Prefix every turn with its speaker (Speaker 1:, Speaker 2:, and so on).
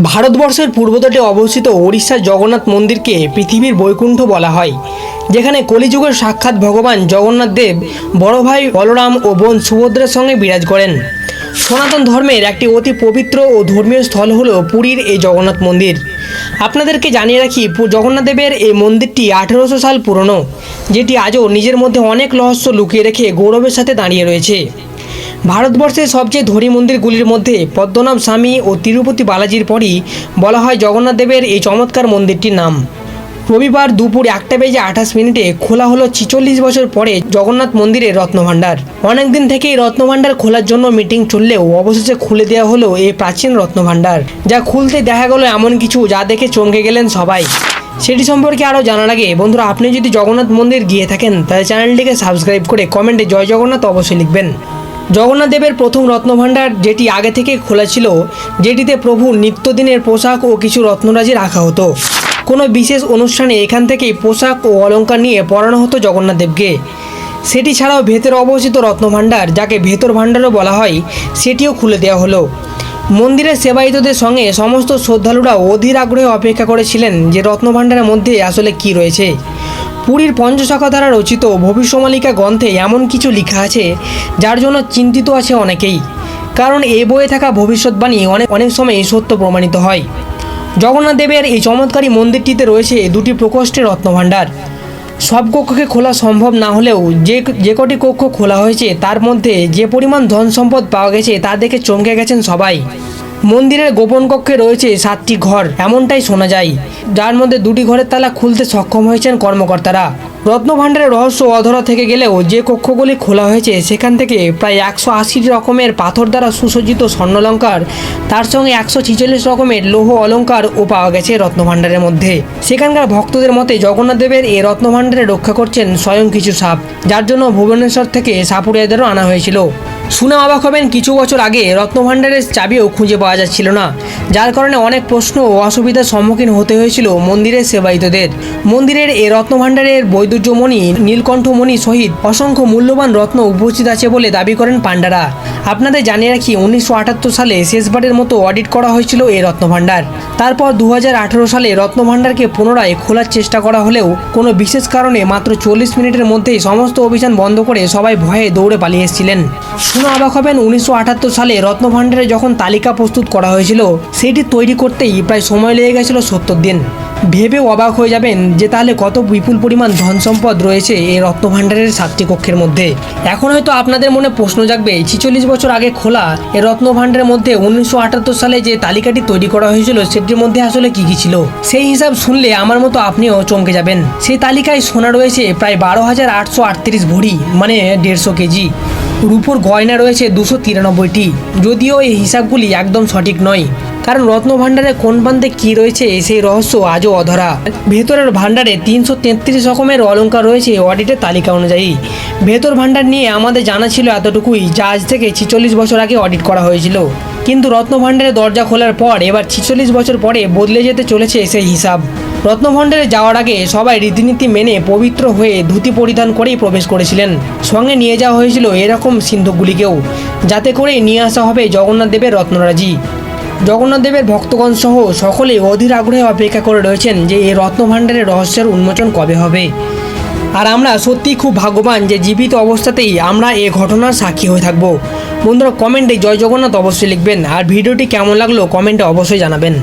Speaker 1: ভারতবর্ষের পূর্বতটে অবস্থিত ওড়িশার জগন্নাথ মন্দিরকে পৃথিবীর বৈকুণ্ঠ বলা হয়, যেখানে কলিযুগের সাক্ষাৎ ভগবান জগন্নাথ দেব বড় ভাই বলরাম ও বোন সুভদ্রার সঙ্গে বিরাজ করেন। সনাতন ধর্মের একটি অতি পবিত্র ও ধর্মীয় স্থল হলো পুরীর এই জগন্নাথ মন্দির। আপনাদেরকে জানিয়ে রাখি, জগন্নাথ দেবের এই মন্দিরটি 1800 সাল পুরনো, যেটি আজও নিজের মধ্যে অনেক রহস্য লুকিয়ে রেখে গৌরবের সাথে দাঁড়িয়ে রয়েছে। ভারতবর্ষের সবচেয়ে ধনী মন্দিরগুলির মধ্যে পদ্মনাভ স্বামী ও তিরুপতি বালাজির পরই বলা হয় জগন্নাথ দেবের এই চমৎকার মন্দিরটির নাম। রবিবার দুপুর 1:28 খোলা হলো 46 বছর পরে জগন্নাথ মন্দিরের রত্নভাণ্ডার। অনেকদিন থেকেই রত্নভাণ্ডার খোলার জন্য মিটিং চললেও অবশেষে খুলে দেওয়া হলো এই প্রাচীন রত্নভাণ্ডার, যা খুলতে দেখা গেল এমন কিছু যা দেখে চমকে গেলেন সবাই। সেটি সম্পর্কে আরও জানার আগে বন্ধুরা, আপনি যদি জগন্নাথ মন্দির গিয়ে থাকেন তাহলে চ্যানেলটিকে সাবস্ক্রাইব করে কমেন্টে জয় জগন্নাথ অবশ্যই লিখবেন। জগন্নাথ দেবের প্রথম রত্নভাণ্ডার, যেটি আগে থেকে খোলা ছিল, যেটিতে প্রভুর নিত্যদিনের পোশাক ও কিছু রত্নরাজি রাখা হতো। কোনো বিশেষ অনুষ্ঠানে এখান থেকেই পোশাক ও অলংকার নিয়ে পরানো হতো জগন্নাথ দেবকে। সেটি ছাড়াও ভেতরে অবস্থিত রত্নভাণ্ডার, যাকে ভেতর ভাণ্ডারও বলা হয়, সেটিও খুলে দেওয়া হলো। মন্দিরের সেবায়িতদের সঙ্গে সমস্ত শ্রদ্ধালুরা অধীর আগ্রহে অপেক্ষা করেছিলেন যে রত্নভাণ্ডারের মধ্যে আসলে কী রয়েছে। পুরীর পঞ্চশাখা দ্বারা রচিত ভবিষ্যমালিকা গ্রন্থে এমন কিছু লেখা আছে যার জন্য চিন্তিত আছে অনেকেই, কারণ এই বইয়ে থাকা ভবিষ্যৎবাণী অনেক সময় সত্য প্রমাণিত হয়। জগন্নাথ দেবের এই চমৎকারী মন্দিরটিতে রয়েছে দুটি প্রকোষ্ঠের রত্নভাণ্ডার। সব কক্ষকে খোলা সম্ভব না হলেও যে কটি কক্ষ খোলা হয়েছে তার মধ্যে যে পরিমাণ ধন সম্পদ পাওয়া গেছে তা দেখে চমকে গেছেন সবাই। মন্দিরের গোপন কক্ষে রয়েছে 7টি ঘর, এমনটাই শোনা যায়, যার মধ্যে 2টি ঘরের তালা খুলতে সক্ষম হয়েছেন কর্মকর্তারা। রত্নভাণ্ডারের রহস্য অধরা থেকে গেলেও যে কক্ষগুলি খোলা হয়েছে সেখান থেকে প্রায় 180 রকমের পাথর দ্বারা সুসজ্জিত স্বর্ণালঙ্কার, তার সঙ্গে 146 রকমের লৌহ অলঙ্কারও পাওয়া গেছে রত্নভাণ্ডারের মধ্যে। সেখানকার ভক্তদের মতে জগন্নাথ দেবের এই রত্নভাণ্ডারে রক্ষা করছেন স্বয়ং কিছু সাপ, যার জন্য ভুবনেশ্বর থেকে সাপুড়িয়াদেরও আনা হয়েছিল। শুনে অবাক হবেন, কিছু বছর আগে রত্নভাণ্ডারের চাবিও খুঁজে পাওয়া যাচ্ছিল না, যার কারণে অনেক প্রশ্ন ও অসুবিধার সম্মুখীন হতে হয়েছিল মন্দিরের সেবায়িতদের। মন্দিরের এই রত্নভাণ্ডারের বৈদুর্যমণি নীলকণ্ঠমণি সহিত অসংখ্য মূল্যবান রত্ন উপস্থিত আছে বলে দাবি করেন পাণ্ডারা। আপনাদের জানিয়ে রাখি, 1978 সালে শেষবারের মতো অডিট করা হয়েছিল এই রত্নভাণ্ডার। তারপর 2018 সালে রত্নভাণ্ডারকে পুনরায় খোলার চেষ্টা করা হলেও কোনো বিশেষ কারণে মাত্র 40 মিনিটের মধ্যেই সমস্ত অভিযান বন্ধ করে সবাই ভয়ে দৌড়ে পালিয়ে এসেছিলেন। শুনে অবাক হবেন, 1978 সালে রত্নভাণ্ডারে যখন তালিকা প্রস্তুত করা হয়েছিল সেটি তৈরি করতেই প্রায় সময় লেগে গেছিল 70 দিন। ভেবেও অবাক হয়ে যাবেন যে তাহলে কত বিপুল পরিমাণ ধন সম্পদ রয়েছে এই রত্নভাণ্ডারের 7টি কক্ষের মধ্যে। এখন হয়তো আপনাদের মনে প্রশ্ন জাগবে, 46 বছর আগে খোলা এই রত্নভাণ্ডারের মধ্যে 1978 সালে যে তালিকাটি তৈরি করা হয়েছিল সেটির মধ্যে আসলে কি কি ছিল। সেই হিসাব শুনলে আমার মতো আপনিও চমকে যাবেন। সেই তালিকায় সোনা রয়েছে প্রায় 12,838 ভরি, মানে 150 কেজি। রূপোর গয়না রয়েছে 293টি, যদিও এই হিসাবগুলি একদম সঠিক নয়, কারণ রত্নভাণ্ডারে কোন প্রান্তে কী রয়েছে সেই রহস্য আজও অধরা। ভেতরের ভাণ্ডারে 333 রকমের অলঙ্কার রয়েছে অডিটের তালিকা অনুযায়ী। ভেতর ভাণ্ডার নিয়ে আমাদের জানা ছিল এতটুকুই, যা আজ থেকে 46 বছর আগে অডিট করা হয়েছিল। কিন্তু রত্নভাণ্ডারের দরজা খোলার পর এবার 46 বছর পরে বদলে যেতে চলেছে সেই হিসাব। রত্নভাণ্ডারে যাওয়ার আগে সবাই রীতিনীতি মেনে পবিত্র হয়ে ধুতি পরিধান করেই প্রবেশ করেছিলেন। সঙ্গে নিয়ে যাওয়া হয়েছিল এরকম সিন্ধুকগুলিকেও, যাতে করে নিয়ে আসা হবে জগন্নাথ দেবের রত্নরাজি। জগন্নাথ দেবের ভক্তগণ সহ সকলেই অধীর আগ্রহে অপেক্ষা করে রয়েছেন যে এই রত্নভাণ্ডারের রহস্যের উন্মোচন কবে হবে। আর আমরা সত্যিই খুব ভাগ্যবান যে জীবিত অবস্থাতেই আমরা এই ঘটনার সাক্ষী হয়ে থাকব। বন্ধুরা, কমেন্টে জয় জগন্নাথ অবশ্যই লিখবেন, আর ভিডিওটি কেমন লাগলো কমেন্টে অবশ্যই জানাবেন।